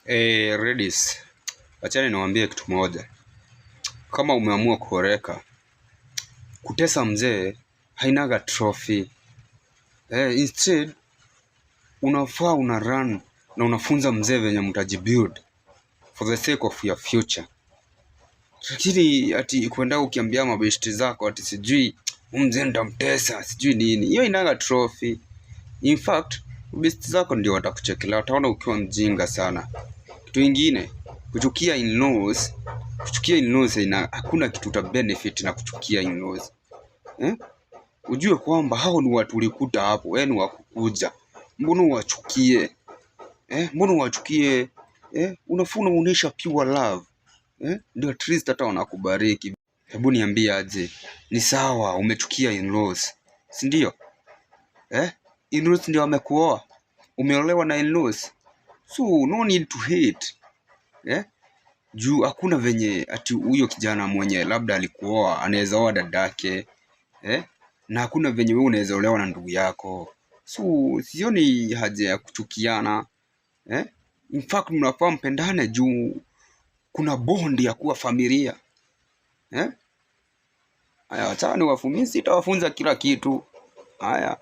Ladies, achani niwaambie kitu moja. Kama umeamua kuoreka, kutesa mzee hainaga trophy. Instead unafaa una run na unafunza mzee venye mtajibuild for the sake of your future. Lakini ati kwenda ukiambia mabeshte zako ati sijui mzee nitamtesa, sijui nini. Hiyo inaga trophy. In fact, mabeshte zako ndio watakuchekelea, wataona ukiwa mjinga sana. Kitu ingine, kuchukia in-laws hakuna kitu uta benefit na kuchukia in-laws. Ujue kwamba hao ni watu ulikuta hapo, wewe ni wakukuja. Mbona uwachukie? Mbona uwachukie? Unafaa unaonyesha pure love. Ndio at least hata wanakubariki. Hebu niambie aje, ni sawa umechukia in-laws, si ndio? In-laws ndio wamekuoa. Umeolewa na in-laws. So no need to hate. Juu hakuna venye ati huyo kijana mwenye labda alikuoa anaweza oa dadake, na hakuna venye wewe unaweza olewa na ndugu yako. So sioni haja ya kuchukiana. In fact mnafaa mpendane juu kuna bond ya kuwa familia. Haya, acha niwafunze, sitawafunza kila kitu. Haya.